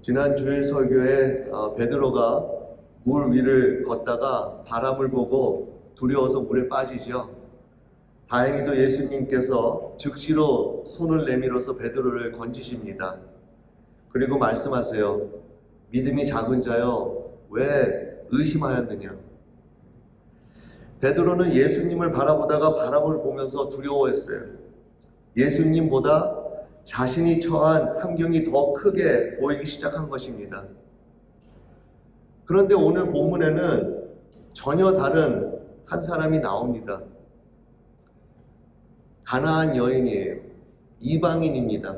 지난 주일 설교에 베드로가 물 위를 걷다가 바람을 보고 두려워서 물에 빠지죠. 다행히도 예수님께서 즉시로 손을 내밀어서 베드로를 건지십니다. 그리고 말씀하세요. 믿음이 작은 자여, 왜 의심하였느냐? 베드로는 예수님을 바라보다가 바람을 보면서 두려워했어요. 예수님보다 자신이 처한 환경이 더 크게 보이기 시작한 것입니다. 그런데 오늘 본문에는 전혀 다른 한 사람이 나옵니다. 가나안 여인이에요. 이방인입니다.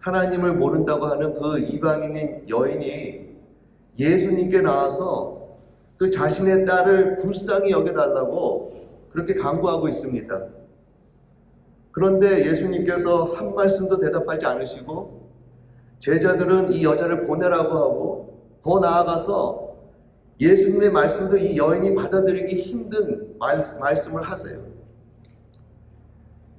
하나님을 모른다고 하는 그 이방인인 여인이 예수님께 나와서 그 자신의 딸을 불쌍히 여겨달라고 그렇게 간구하고 있습니다. 그런데 예수님께서 한 말씀도 대답하지 않으시고 제자들은 이 여자를 보내라고 하고 더 나아가서 예수님의 말씀도 이 여인이 받아들이기 힘든 말씀을 하세요.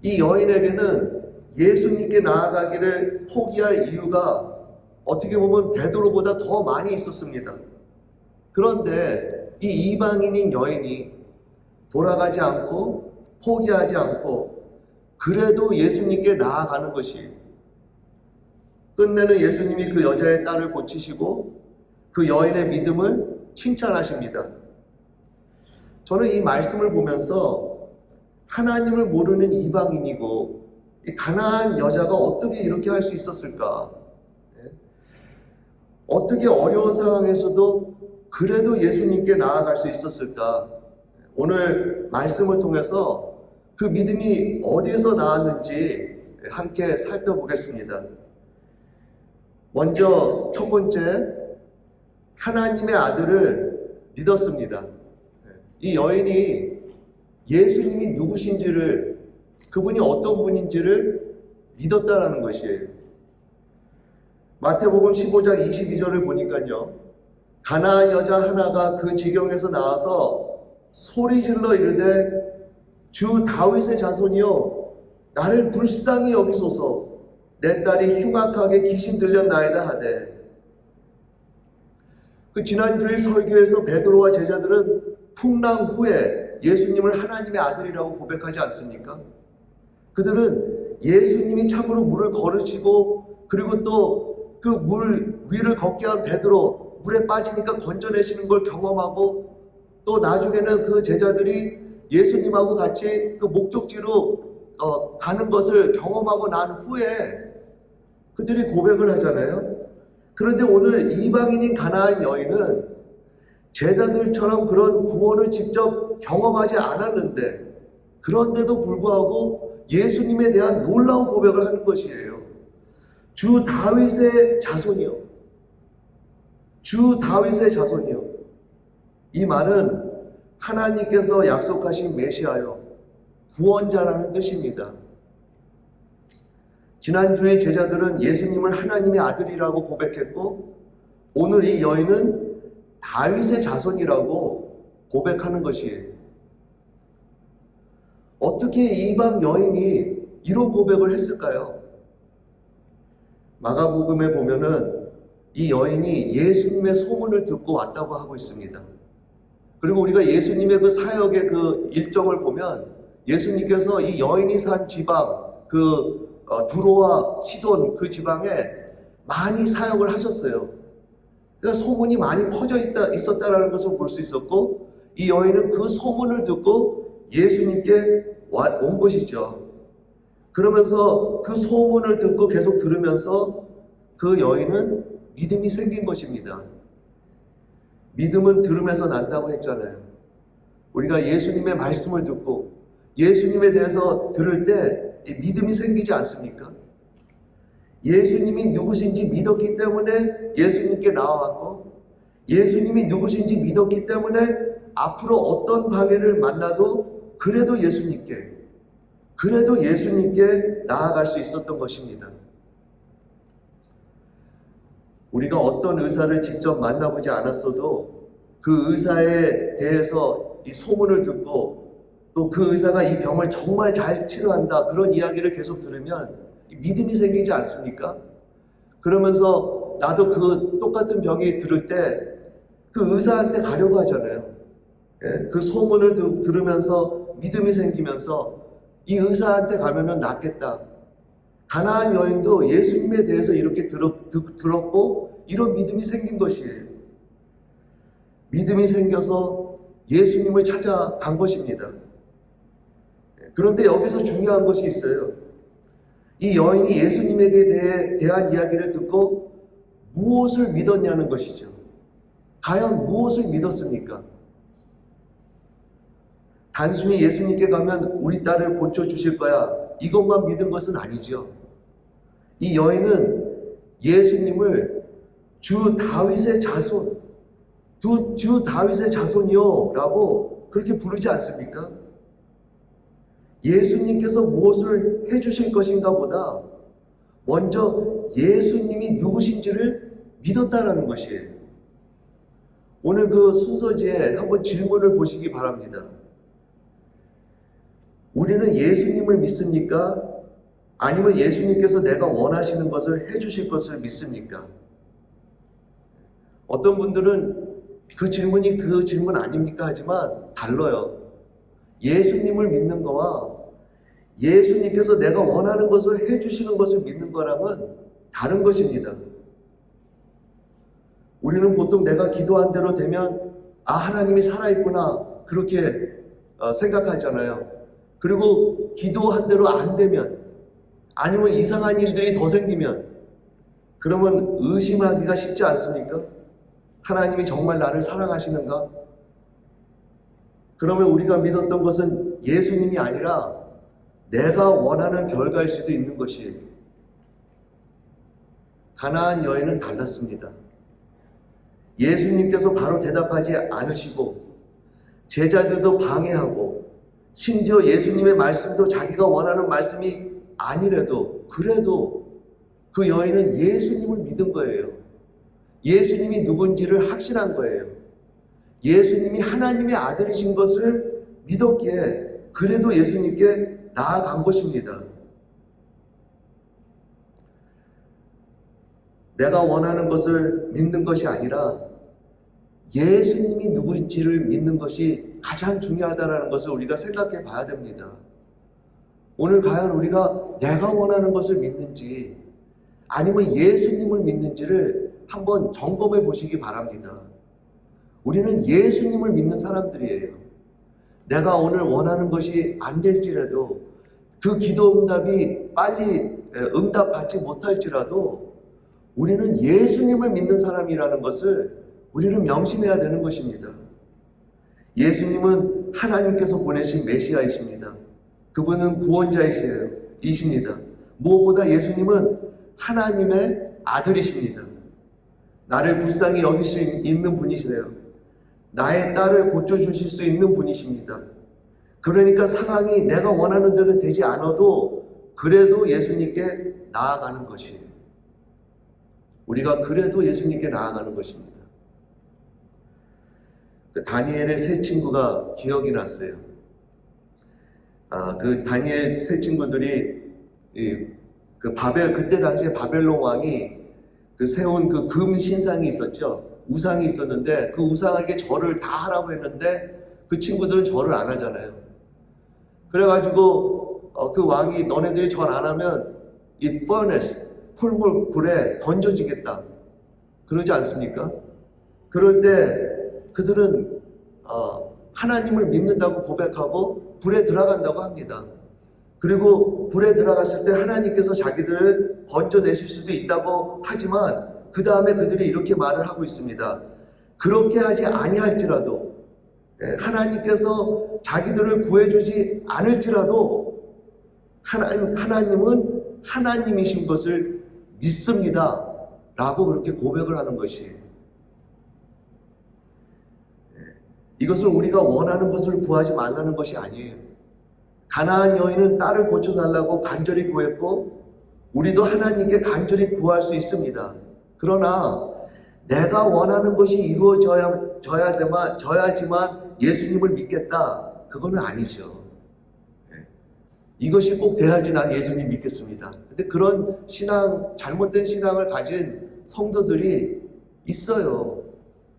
이 여인에게는 예수님께 나아가기를 포기할 이유가 어떻게 보면 베드로보다 더 많이 있었습니다. 그런데 이 이방인인 여인이 돌아가지 않고 포기하지 않고 그래도 예수님께 나아가는 것이 끝내는 예수님이 그 여자의 딸을 고치시고 그 여인의 믿음을 칭찬하십니다. 저는 이 말씀을 보면서 하나님을 모르는 이방인이고 이 가나안 여자가 어떻게 이렇게 할 수 있었을까? 어떻게 어려운 상황에서도 그래도 예수님께 나아갈 수 있었을까? 오늘 말씀을 통해서 그 믿음이 어디에서 나왔는지 함께 살펴보겠습니다. 먼저 첫 번째, 하나님의 아들을 믿었습니다. 이 여인이 예수님이 누구신지를, 그분이 어떤 분인지를 믿었다라는 것이에요. 마태복음 15장 22절을 보니까요, 가나안 여자 하나가 그 지경에서 나와서 소리질러 이르되 주 다윗의 자손이여 나를 불쌍히 여기소서 내 딸이 흉악하게 귀신 들렸나이다 하되. 그 지난주일 설교에서 베드로와 제자들은 풍랑 후에 예수님을 하나님의 아들이라고 고백하지 않습니까? 그들은 예수님이 참으로 물을 거르시고 그리고 또 그 물 위를 걷게 한 베드로 물에 빠지니까 건져내시는 걸 경험하고 또 나중에는 그 제자들이 예수님하고 같이 그 목적지로 가는 것을 경험하고 난 후에 그들이 고백을 하잖아요. 그런데 오늘 이방인인 가나안 여인은 제자들처럼 그런 구원을 직접 경험하지 않았는데 그런데도 불구하고 예수님에 대한 놀라운 고백을 하는 것이에요. 주 다윗의 자손이요. 주 다윗의 자손이요. 이 말은 하나님께서 약속하신 메시아요, 구원자라는 뜻입니다. 지난주에 제자들은 예수님을 하나님의 아들이라고 고백했고 오늘 이 여인은 다윗의 자손이라고 고백하는 것이에요. 어떻게 이방 여인이 이런 고백을 했을까요? 마가복음에 보면은 이 여인이 예수님의 소문을 듣고 왔다고 하고 있습니다. 그리고 우리가 예수님의 그 사역의 그 일정을 보면 예수님께서 이 여인이 산 지방, 두로와 시돈 그 지방에 많이 사역을 하셨어요. 그러니까 소문이 많이 퍼져 있었다라는 것을 볼 수 있었고 이 여인은 그 소문을 듣고 예수님께 온 것이죠. 그러면서 그 소문을 듣고 계속 들으면서 그 여인은 믿음이 생긴 것입니다. 믿음은 들음에서 난다고 했잖아요. 우리가 예수님의 말씀을 듣고 예수님에 대해서 들을 때 믿음이 생기지 않습니까? 예수님이 누구신지 믿었기 때문에 예수님께 나와왔고 예수님이 누구신지 믿었기 때문에 앞으로 어떤 방해를 만나도 그래도 예수님께 나아갈 수 있었던 것입니다. 우리가 어떤 의사를 직접 만나보지 않았어도 그 의사에 대해서 이 소문을 듣고 또 그 의사가 이 병을 정말 잘 치료한다 그런 이야기를 계속 들으면 믿음이 생기지 않습니까? 그러면서 나도 그 똑같은 병이 들을 때 그 의사한테 가려고 하잖아요. 예? 그 소문을 들으면서 믿음이 생기면서 이 의사한테 가면은 낫겠다. 가나안 여인도 예수님에 대해서 이렇게 들었고 이런 믿음이 생긴 것이에요. 믿음이 생겨서 예수님을 찾아간 것입니다. 그런데 여기서 중요한 것이 있어요. 이 여인이 예수님에게 대한 이야기를 듣고 무엇을 믿었냐는 것이죠. 과연 무엇을 믿었습니까? 단순히 예수님께 가면 우리 딸을 고쳐주실 거야, 이것만 믿은 것은 아니죠. 이 여인은 예수님을 주 다윗의 자손, 주 다윗의 자손이요 라고 그렇게 부르지 않습니까? 예수님께서 무엇을 해주실 것인가 보다 먼저 예수님이 누구신지를 믿었다라는 것이에요. 오늘 그 순서지에 한번 질문을 보시기 바랍니다. 우리는 예수님을 믿습니까? 아니면 예수님께서 내가 원하시는 것을 해주실 것을 믿습니까? 어떤 분들은 그 질문이 그 질문 아닙니까? 하지만 달라요. 예수님을 믿는 거와 예수님께서 내가 원하는 것을 해주시는 것을 믿는 거랑은 다른 것입니다. 우리는 보통 내가 기도한 대로 되면 하나님이 살아있구나 그렇게 생각하잖아요. 그리고 기도한 대로 안 되면 아니면 이상한 일들이 더 생기면 그러면 의심하기가 쉽지 않습니까? 하나님이 정말 나를 사랑하시는가? 그러면 우리가 믿었던 것은 예수님이 아니라 내가 원하는 결과일 수도 있는 것이에요. 가나안 여인은 달랐습니다. 예수님께서 바로 대답하지 않으시고 제자들도 방해하고 심지어 예수님의 말씀도 자기가 원하는 말씀이 아니래도 그래도 그 여인은 예수님을 믿은 거예요. 예수님이 누군지를 확신한 거예요. 예수님이 하나님의 아들이신 것을 믿었기에 그래도 예수님께 나아간 것입니다. 내가 원하는 것을 믿는 것이 아니라 예수님이 누구인지를 믿는 것이 가장 중요하다는 것을 우리가 생각해 봐야 됩니다. 오늘 과연 우리가 내가 원하는 것을 믿는지 아니면 예수님을 믿는지를 한번 점검해 보시기 바랍니다. 우리는 예수님을 믿는 사람들이에요. 내가 오늘 원하는 것이 안 될지라도 그 기도 응답이 빨리 응답받지 못할지라도 우리는 예수님을 믿는 사람이라는 것을 우리는 명심해야 되는 것입니다. 예수님은 하나님께서 보내신 메시아이십니다. 그분은 구원자이십니다. 무엇보다 예수님은 하나님의 아들이십니다. 나를 불쌍히 여길 수 있는 분이시네요. 나의 딸을 고쳐주실 수 있는 분이십니다. 그러니까 상황이 내가 원하는 대로 되지 않아도 그래도 예수님께 나아가는 것이에요. 우리가 그래도 예수님께 나아가는 것입니다. 그 다니엘의 세 친구가 기억이 났어요. 그 다니엘 세 친구들이 그때 당시에 바벨론 왕이 그 세운 그 금 신상이 있었죠. 우상이 있었는데 그 우상에게 절을 다 하라고 했는데 그 친구들은 절을 안 하잖아요. 그래가지고 그 왕이 너네들이 절 안 하면 이 furnace 풀물 불에 던져지겠다 그러지 않습니까? 그럴 때 그들은 하나님을 믿는다고 고백하고 불에 들어간다고 합니다. 그리고 불에 들어갔을 때 하나님께서 자기들을 건져내실 수도 있다고 하지만 그 다음에 그들이 이렇게 말을 하고 있습니다. 그렇게 하지 아니할지라도 하나님께서 자기들을 구해주지 않을지라도 하나님은 하나님이신 것을 믿습니다 라고 그렇게 고백을 하는 것이에요. 이것은 우리가 원하는 것을 구하지 말라는 것이 아니에요. 가나안 여인은 딸을 고쳐달라고 간절히 구했고 우리도 하나님께 간절히 구할 수 있습니다. 그러나 내가 원하는 것이 이루어져야지만 예수님을 믿겠다. 그거는 아니죠. 이것이 꼭 돼야지 난 예수님 믿겠습니다. 근데 그런 신앙, 잘못된 신앙을 가진 성도들이 있어요.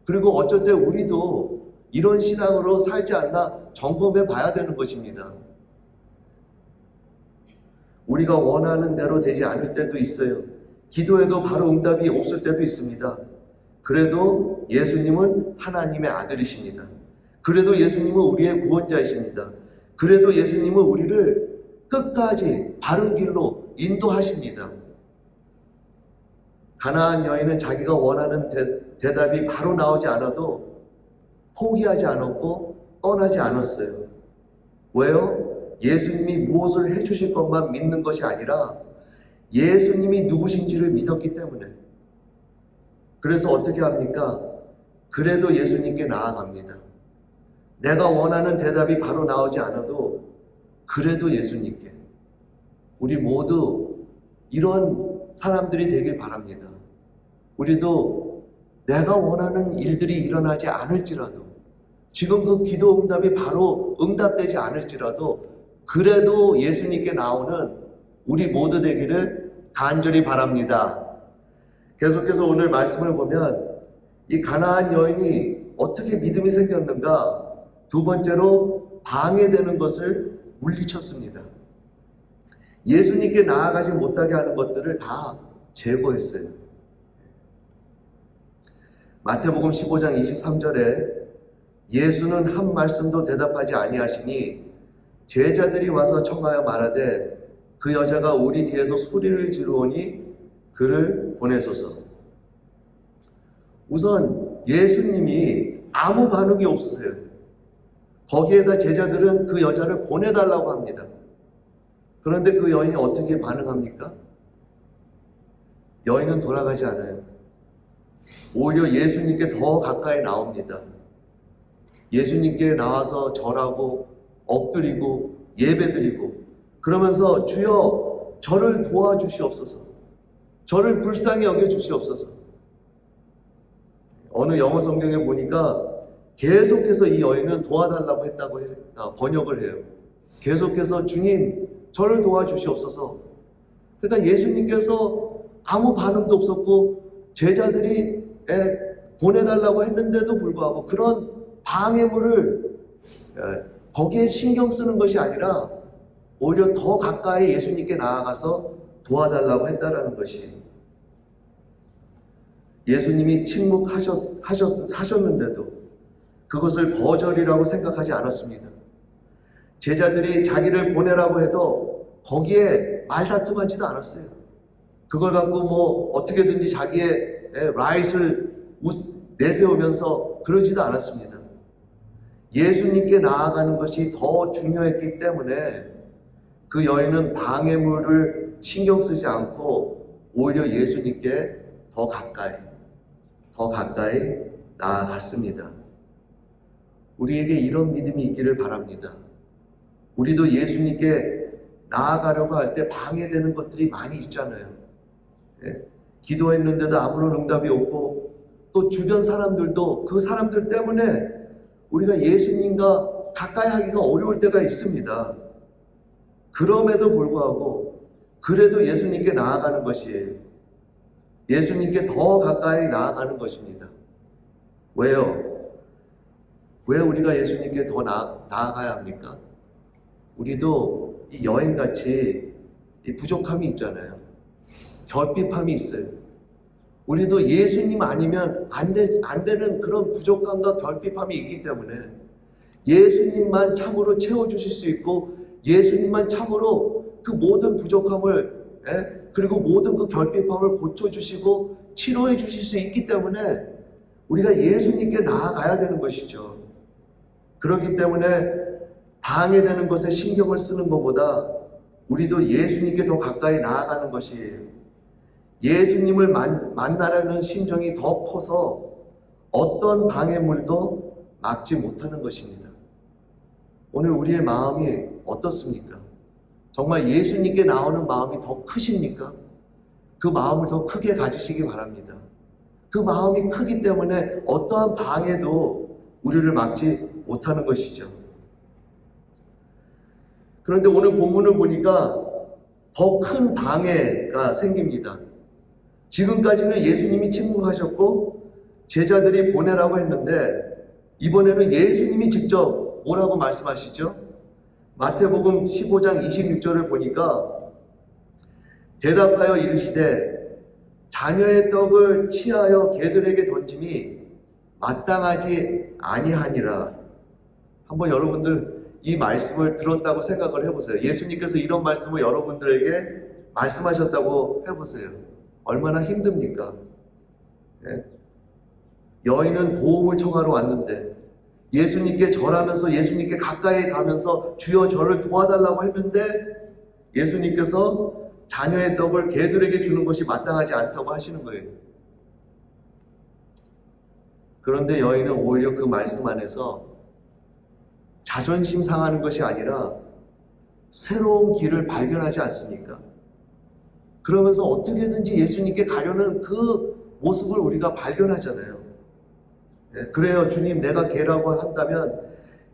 그리고 어쩔 때 우리도 이런 신앙으로 살지 않나 점검해 봐야 되는 것입니다. 우리가 원하는 대로 되지 않을 때도 있어요. 기도해도 바로 응답이 없을 때도 있습니다. 그래도 예수님은 하나님의 아들이십니다. 그래도 예수님은 우리의 구원자이십니다. 그래도 예수님은 우리를 끝까지 바른 길로 인도하십니다. 가나안 여인은 자기가 원하는 대답이 바로 나오지 않아도 포기하지 않았고 떠나지 않았어요. 왜요? 예수님이 무엇을 해주실 것만 믿는 것이 아니라 예수님이 누구신지를 믿었기 때문에. 그래서 어떻게 합니까? 그래도 예수님께 나아갑니다. 내가 원하는 대답이 바로 나오지 않아도 그래도 예수님께. 우리 모두 이런 사람들이 되길 바랍니다. 우리도 내가 원하는 일들이 일어나지 않을지라도, 지금 그 기도 응답이 바로 응답되지 않을지라도 그래도 예수님께 나오는 우리 모두 되기를 간절히 바랍니다. 계속해서 오늘 말씀을 보면 이 가나안 여인이 어떻게 믿음이 생겼는가? 두 번째로 방해되는 것을 물리쳤습니다. 예수님께 나아가지 못하게 하는 것들을 다 제거했어요. 마태복음 15장 23절에 예수는 한 말씀도 대답하지 아니하시니 제자들이 와서 청하여 말하되 그 여자가 우리 뒤에서 소리를 지르오니 그를 보내소서. 우선 예수님이 아무 반응이 없으세요. 거기에다 제자들은 그 여자를 보내달라고 합니다. 그런데 그 여인이 어떻게 반응합니까? 여인은 돌아가지 않아요. 오히려 예수님께 더 가까이 나옵니다. 예수님께 나와서 절하고 엎드리고 예배드리고 그러면서 주여 저를 도와주시옵소서. 저를 불쌍히 여겨주시옵소서. 어느 영어 성경에 보니까 계속해서 이 여인은 도와달라고 했다고 번역을 해요. 계속해서 주님 저를 도와주시옵소서. 그러니까 예수님께서 아무 반응도 없었고 제자들이 보내달라고 했는데도 불구하고 그런 방해물을 거기에 신경 쓰는 것이 아니라 오히려 더 가까이 예수님께 나아가서 도와달라고 했다라는 것이, 예수님이 침묵하셨는데도 그것을 거절이라고 생각하지 않았습니다. 제자들이 자기를 보내라고 해도 거기에 말다툼하지도 않았어요. 그걸 갖고 뭐 어떻게든지 자기의 라이트를 내세우면서 그러지도 않았습니다. 예수님께 나아가는 것이 더 중요했기 때문에 그 여인은 방해물을 신경 쓰지 않고 오히려 예수님께 더 가까이 나아갔습니다. 우리에게 이런 믿음이 있기를 바랍니다. 우리도 예수님께 나아가려고 할 때 방해되는 것들이 많이 있잖아요. 기도했는데도 아무런 응답이 없고 또 주변 사람들도 그 사람들 때문에 우리가 예수님과 가까이 하기가 어려울 때가 있습니다. 그럼에도 불구하고 그래도 예수님께 나아가는 것이에요. 예수님께 더 가까이 나아가는 것입니다. 왜요? 왜 우리가 예수님께 더 나아가야 합니까? 우리도 이 여인같이 이 부족함이 있잖아요. 결핍함이 있어요. 우리도 예수님 아니면 안 되는 그런 부족함과 결핍함이 있기 때문에 예수님만 참으로 채워주실 수 있고 예수님만 참으로 그 모든 부족함을 그리고 모든 그 결핍함을 고쳐주시고 치료해 주실 수 있기 때문에 우리가 예수님께 나아가야 되는 것이죠. 그렇기 때문에 방해되는 것에 신경을 쓰는 것보다 우리도 예수님께 더 가까이 나아가는 것이에요. 예수님을 만나려는 심정이 더 커서 어떤 방해물도 막지 못하는 것입니다. 오늘 우리의 마음이 어떻습니까? 정말 예수님께 나오는 마음이 더 크십니까? 그 마음을 더 크게 가지시기 바랍니다. 그 마음이 크기 때문에 어떠한 방해도 우리를 막지 못하는 것이죠. 그런데 오늘 본문을 보니까 더 큰 방해가 생깁니다. 지금까지는 예수님이 침묵하셨고 제자들이 보내라고 했는데 이번에는 예수님이 직접 뭐라고 말씀하시죠? 마태복음 15장 26절을 보니까 대답하여 이르시되 자녀의 떡을 취하여 개들에게 던짐이 마땅하지 아니하니라. 한번 여러분들 이 말씀을 들었다고 생각을 해보세요. 예수님께서 이런 말씀을 여러분들에게 말씀하셨다고 해보세요. 얼마나 힘듭니까? 예? 여인은 도움을 청하러 왔는데 예수님께 절하면서 예수님께 가까이 가면서 주여 저를 도와달라고 했는데 예수님께서 자녀의 떡을 개들에게 주는 것이 마땅하지 않다고 하시는 거예요. 그런데 여인은 오히려 그 말씀 안에서 자존심 상하는 것이 아니라 새로운 길을 발견하지 않습니까? 그러면서 어떻게든지 예수님께 가려는 그 모습을 우리가 발견하잖아요. 그래요. 주님, 내가 개라고 한다면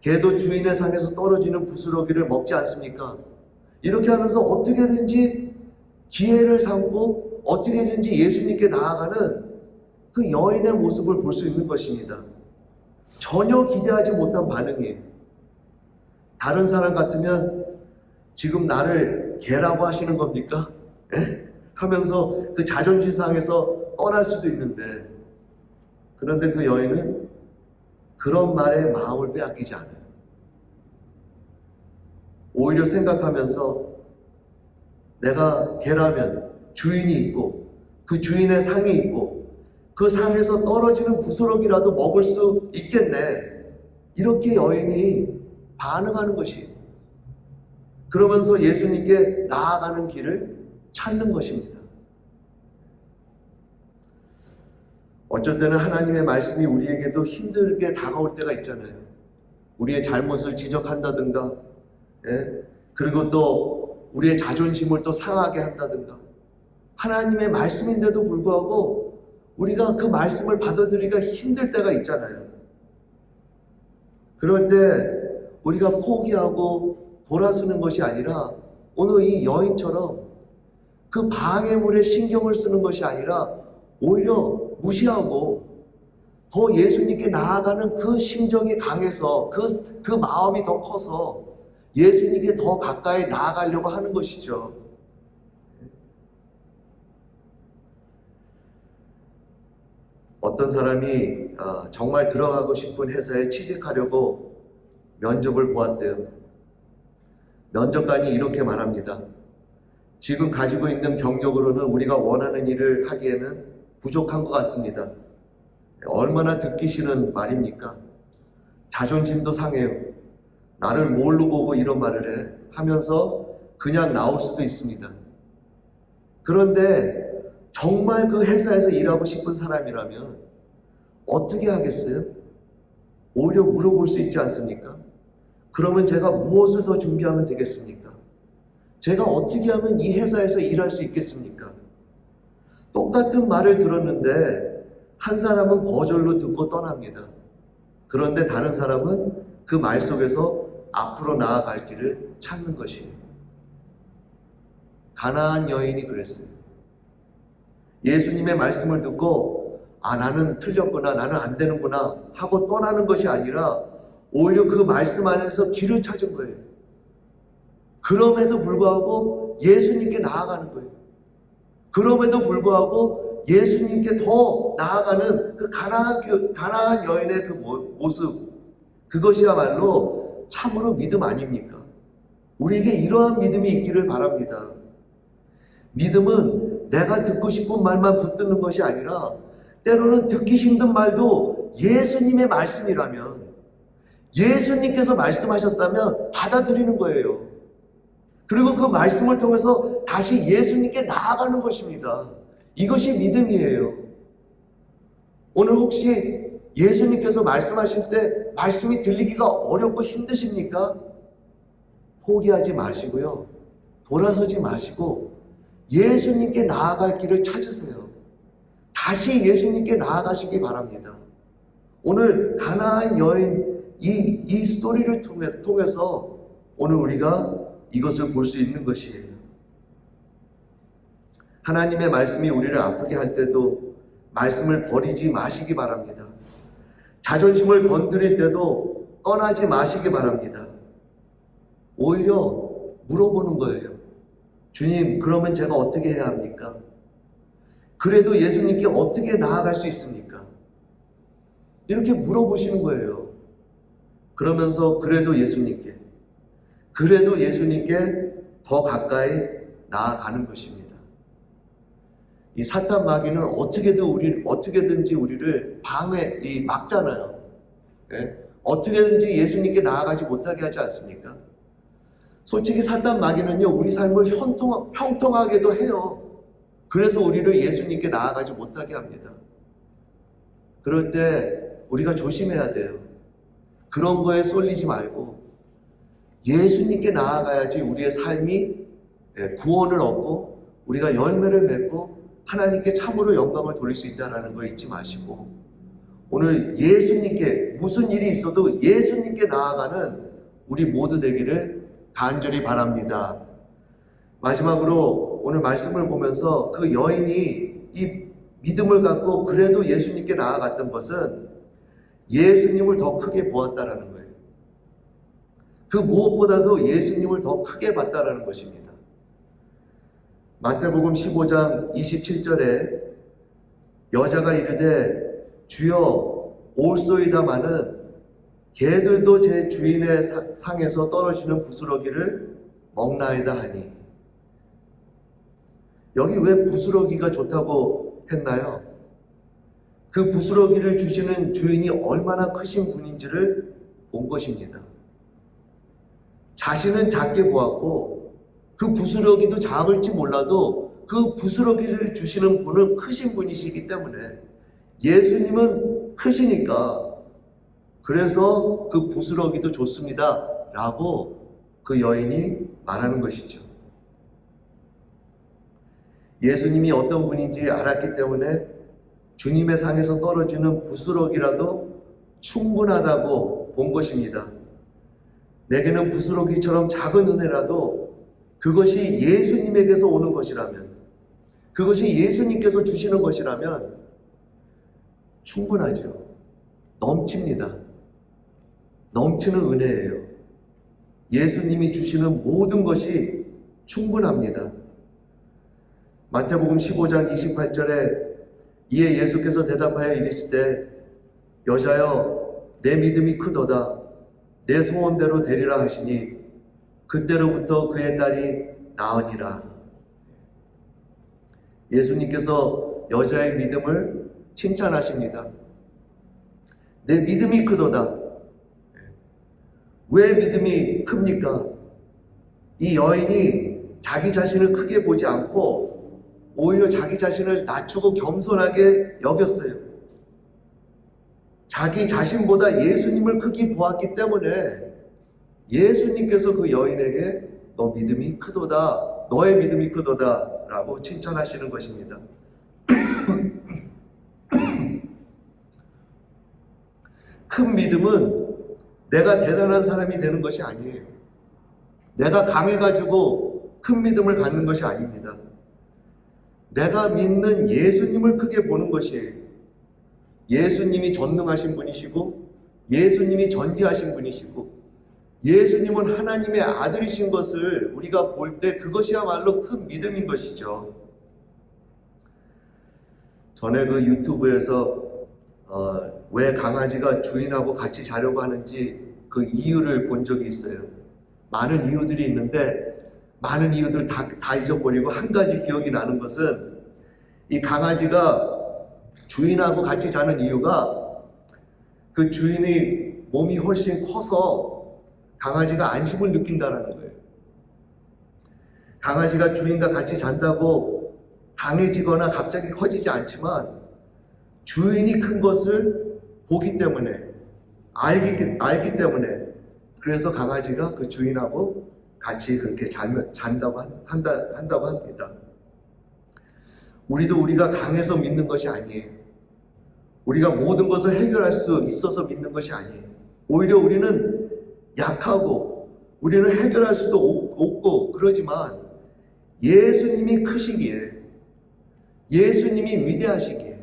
개도 주인의 상에서 떨어지는 부스러기를 먹지 않습니까? 이렇게 하면서 어떻게든지 기회를 삼고 어떻게든지 예수님께 나아가는 그 여인의 모습을 볼 수 있는 것입니다. 전혀 기대하지 못한 반응이에요. 다른 사람 같으면 지금 나를 개라고 하시는 겁니까? 하면서 그 자존심 상에서 떠날 수도 있는데, 그런데 그 여인은 그런 말에 마음을 빼앗기지 않아요. 오히려 생각하면서 내가 개라면 주인이 있고 그 주인의 상이 있고 그 상에서 떨어지는 부스러기라도 먹을 수 있겠네, 이렇게 여인이 반응하는 것이에요. 그러면서 예수님께 나아가는 길을 찾는 것입니다. 어쩔 때는 하나님의 말씀이 우리에게도 힘들게 다가올 때가 있잖아요. 우리의 잘못을 지적한다든가, 그리고 또 우리의 자존심을 또 상하게 한다든가, 하나님의 말씀인데도 불구하고 우리가 그 말씀을 받아들이기가 힘들 때가 있잖아요. 그럴 때 우리가 포기하고 돌아서는 것이 아니라 오늘 이 여인처럼 그 방해물에 신경을 쓰는 것이 아니라 오히려 무시하고 더 예수님께 나아가는 그 심정이 강해서 그 마음이 더 커서 예수님께 더 가까이 나아가려고 하는 것이죠. 어떤 사람이 정말 들어가고 싶은 회사에 취직하려고 면접을 보았대요. 면접관이 이렇게 말합니다. 지금 가지고 있는 경력으로는 우리가 원하는 일을 하기에는 부족한 것 같습니다. 얼마나 듣기 싫은 말입니까? 자존심도 상해요. 나를 뭘로 보고 이런 말을 해? 하면서 그냥 나올 수도 있습니다. 그런데 정말 그 회사에서 일하고 싶은 사람이라면 어떻게 하겠어요? 오히려 물어볼 수 있지 않습니까? 그러면 제가 무엇을 더 준비하면 되겠습니까? 제가 어떻게 하면 이 회사에서 일할 수 있겠습니까? 똑같은 말을 들었는데 한 사람은 거절로 듣고 떠납니다. 그런데 다른 사람은 그 말 속에서 앞으로 나아갈 길을 찾는 것이에요. 가나안 여인이 그랬어요. 예수님의 말씀을 듣고 나는 틀렸구나, 나는 안 되는구나 하고 떠나는 것이 아니라 오히려 그 말씀 안에서 길을 찾은 거예요. 그럼에도 불구하고 예수님께 나아가는 거예요. 그럼에도 불구하고 예수님께 더 나아가는 그 가나안 여인의 그 모습, 그것이야말로 참으로 믿음 아닙니까? 우리에게 이러한 믿음이 있기를 바랍니다. 믿음은 내가 듣고 싶은 말만 붙드는 것이 아니라 때로는 듣기 힘든 말도 예수님의 말씀이라면, 예수님께서 말씀하셨다면 받아들이는 거예요. 그리고 그 말씀을 통해서 다시 예수님께 나아가는 것입니다. 이것이 믿음이에요. 오늘 혹시 예수님께서 말씀하실 때 말씀이 들리기가 어렵고 힘드십니까? 포기하지 마시고요. 돌아서지 마시고 예수님께 나아갈 길을 찾으세요. 다시 예수님께 나아가시기 바랍니다. 오늘 가나안 여인 이 스토리를 통해서 오늘 우리가 이것을 볼 수 있는 것이에요. 하나님의 말씀이 우리를 아프게 할 때도 말씀을 버리지 마시기 바랍니다. 자존심을 건드릴 때도 떠나지 마시기 바랍니다. 오히려 물어보는 거예요. 주님, 그러면 제가 어떻게 해야 합니까? 그래도 예수님께 어떻게 나아갈 수 있습니까? 이렇게 물어보시는 거예요. 그러면서 그래도 예수님께 더 가까이 나아가는 것입니다. 이 사탄 마귀는 어떻게든지 우리를 막잖아요. 예? 어떻게든지 예수님께 나아가지 못하게 하지 않습니까? 솔직히 사탄 마귀는요, 우리 삶을 형통하게도 해요. 그래서 우리를 예수님께 나아가지 못하게 합니다. 그럴 때 우리가 조심해야 돼요. 그런 거에 쏠리지 말고 예수님께 나아가야지 우리의 삶이 구원을 얻고 우리가 열매를 맺고 하나님께 참으로 영광을 돌릴 수 있다는 걸 잊지 마시고, 오늘 예수님께 무슨 일이 있어도 예수님께 나아가는 우리 모두 되기를 간절히 바랍니다. 마지막으로 오늘 말씀을 보면서 그 여인이 이 믿음을 갖고 그래도 예수님께 나아갔던 것은 예수님을 더 크게 보았다라는 거예요. 그 무엇보다도 예수님을 더 크게 봤다라는 것입니다. 마태복음 15장 27절에 여자가 이르되 주여 올소이다마는 개들도 제 주인의 상에서 떨어지는 부스러기를 먹나이다 하니, 여기 왜 부스러기가 좋다고 했나요? 그 부스러기를 주시는 주인이 얼마나 크신 분인지를 본 것입니다. 자신은 작게 보았고 그 부스러기도 작을지 몰라도 그 부스러기를 주시는 분은 크신 분이시기 때문에, 예수님은 크시니까 그래서 그 부스러기도 좋습니다 라고 그 여인이 말하는 것이죠. 예수님이 어떤 분인지 알았기 때문에 주님의 상에서 떨어지는 부스러기라도 충분하다고 본 것입니다. 내게는 부스러기처럼 작은 은혜라도 그것이 예수님에게서 오는 것이라면, 그것이 예수님께서 주시는 것이라면 충분하죠. 넘칩니다. 넘치는 은혜예요. 예수님이 주시는 모든 것이 충분합니다. 마태복음 15장 28절에 이에 예수께서 대답하여 이르시되 여자여 내 믿음이 크도다 내 소원대로 되리라 하시니 그때로부터 그의 딸이 나으니라. 예수님께서 여자의 믿음을 칭찬하십니다. 내 믿음이 크도다. 왜 믿음이 큽니까? 이 여인이 자기 자신을 크게 보지 않고 오히려 자기 자신을 낮추고 겸손하게 여겼어요. 자기 자신보다 예수님을 크게 보았기 때문에 예수님께서 그 여인에게 너 믿음이 크도다, 너의 믿음이 크도다 라고 칭찬하시는 것입니다. 큰 믿음은 내가 대단한 사람이 되는 것이 아니에요. 내가 강해가지고 큰 믿음을 갖는 것이 아닙니다. 내가 믿는 예수님을 크게 보는 것이에요. 예수님이 전능하신 분이시고 예수님이 전지하신 분이시고 예수님은 하나님의 아들이신 것을 우리가 볼 때 그것이야말로 큰 믿음인 것이죠. 전에 그 유튜브에서 왜 강아지가 주인하고 같이 자려고 하는지 그 이유를 본 적이 있어요. 많은 이유들이 있는데 많은 이유들 다 잊어버리고 한 가지 기억이 나는 것은 이 강아지가 주인하고 같이 자는 이유가 그 주인의 몸이 훨씬 커서 강아지가 안심을 느낀다는 거예요. 강아지가 주인과 같이 잔다고 강해지거나 갑자기 커지지 않지만 주인이 큰 것을 보기 때문에 알기 때문에 그래서 강아지가 그 주인하고 같이 그렇게 잔다고 한다고 합니다. 우리가 강해서 믿는 것이 아니에요. 우리가 모든 것을 해결할 수 있어서 믿는 것이 아니에요. 오히려 우리는 약하고 우리는 해결할 수도 없고 그러지만 예수님이 크시기에 예수님이 위대하시기에,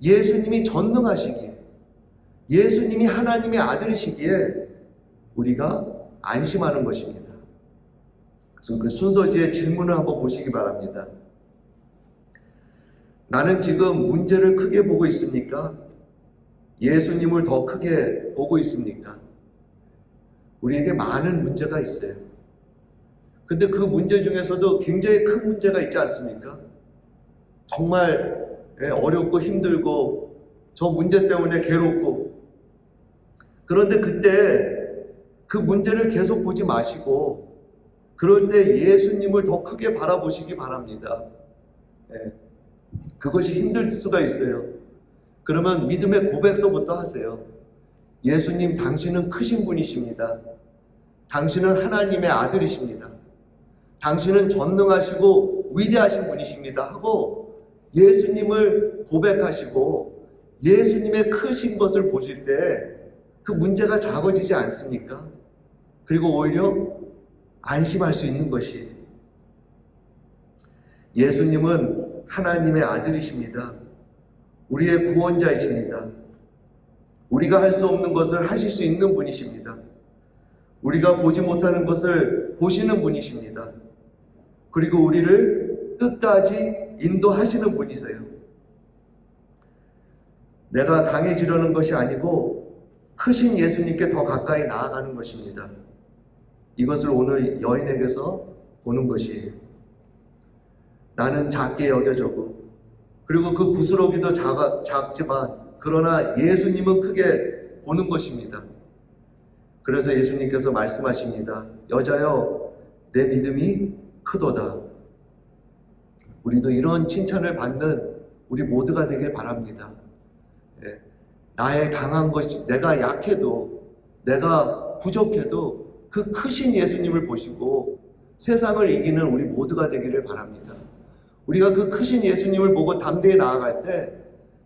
예수님이 전능하시기에, 예수님이 하나님의 아들이시기에 우리가 안심하는 것입니다. 그래서 그 순서지의 질문을 한번 보시기 바랍니다. 나는 지금 문제를 크게 보고 있습니까? 예수님을 더 크게 보고 있습니까? 우리에게 많은 문제가 있어요. 근데 그 문제 중에서도 굉장히 큰 문제가 있지 않습니까? 정말 어렵고 힘들고 저 문제 때문에 괴롭고, 그런데 그때 그 문제를 계속 보지 마시고 그럴 때 예수님을 더 크게 바라보시기 바랍니다. 그것이 힘들 수가 있어요. 그러면 믿음의 고백서부터 하세요. 예수님, 당신은 크신 분이십니다. 당신은 하나님의 아들이십니다. 당신은 전능하시고 위대하신 분이십니다 하고 예수님을 고백하시고 예수님의 크신 것을 보실 때 그 문제가 작아지지 않습니까? 그리고 오히려 안심할 수 있는 것이, 예수님은 하나님의 아들이십니다. 우리의 구원자이십니다. 우리가 할 수 없는 것을 하실 수 있는 분이십니다. 우리가 보지 못하는 것을 보시는 분이십니다. 그리고 우리를 끝까지 인도하시는 분이세요. 내가 강해지려는 것이 아니고 크신 예수님께 더 가까이 나아가는 것입니다. 이것을 오늘 여인에게서 보는 것이에요. 나는 작게 여겨져고, 그리고 그 부스러기도 작지만 그러나 예수님은 크게 보는 것입니다. 그래서 예수님께서 말씀하십니다. 여자여, 내 믿음이 크도다. 우리도 이런 칭찬을 받는 우리 모두가 되길 바랍니다. 나의 강한 것이, 내가 약해도, 내가 부족해도 그 크신 예수님을 보시고 세상을 이기는 우리 모두가 되기를 바랍니다. 우리가 그 크신 예수님을 보고 담대히 나아갈 때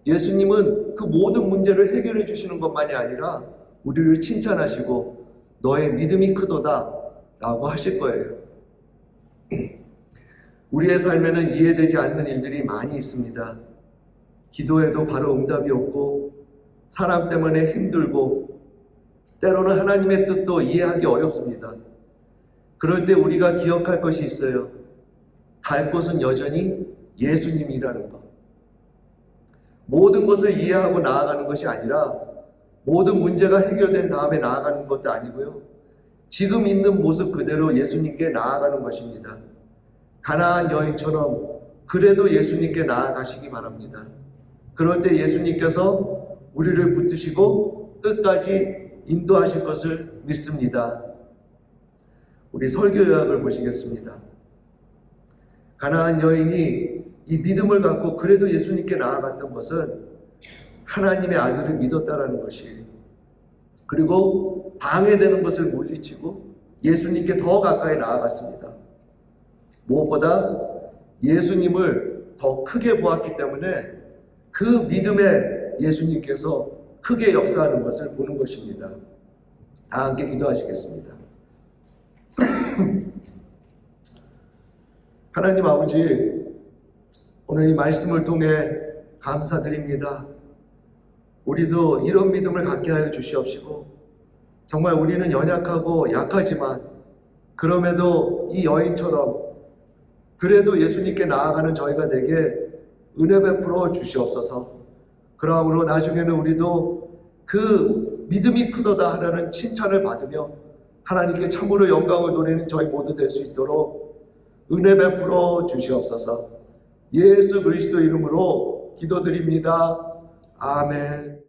예수님은 그 모든 문제를 해결해 주시는 것만이 아니라 우리를 칭찬하시고 너의 믿음이 크도다 라고 하실 거예요. 우리의 삶에는 이해되지 않는 일들이 많이 있습니다. 기도해도 바로 응답이 없고, 사람 때문에 힘들고, 때로는 하나님의 뜻도 이해하기 어렵습니다. 그럴 때 우리가 기억할 것이 있어요. 갈 곳은 여전히 예수님이라는 것. 모든 것을 이해하고 나아가는 것이 아니라 모든 문제가 해결된 다음에 나아가는 것도 아니고요. 지금 있는 모습 그대로 예수님께 나아가는 것입니다. 가나안 여인처럼 그래도 예수님께 나아가시기 바랍니다. 그럴 때 예수님께서 우리를 붙드시고 끝까지 인도하실 것을 믿습니다. 우리 설교 요약을 보시겠습니다. 가나안 여인이 이 믿음을 갖고 그래도 예수님께 나아갔던 것은 하나님의 아들을 믿었다라는 것이, 그리고 방해되는 것을 물리치고 예수님께 더 가까이 나아갔습니다. 무엇보다 예수님을 더 크게 보았기 때문에 그 믿음에 예수님께서 크게 역사하는 것을 보는 것입니다. 다 함께 기도하시겠습니다. 하나님 아버지, 오늘 이 말씀을 통해 감사드립니다. 우리도 이런 믿음을 갖게 하여 주시옵시고, 정말 우리는 연약하고 약하지만 그럼에도 이 여인처럼 그래도 예수님께 나아가는 저희가 되게 은혜 베풀어 주시옵소서. 그러므로 나중에는 우리도 그 믿음이 크도다 하라는 칭찬을 받으며 하나님께 참으로 영광을 돌리는 저희 모두 될 수 있도록 은혜 베풀어 주시옵소서. 예수 그리스도 이름으로 기도드립니다. 아멘.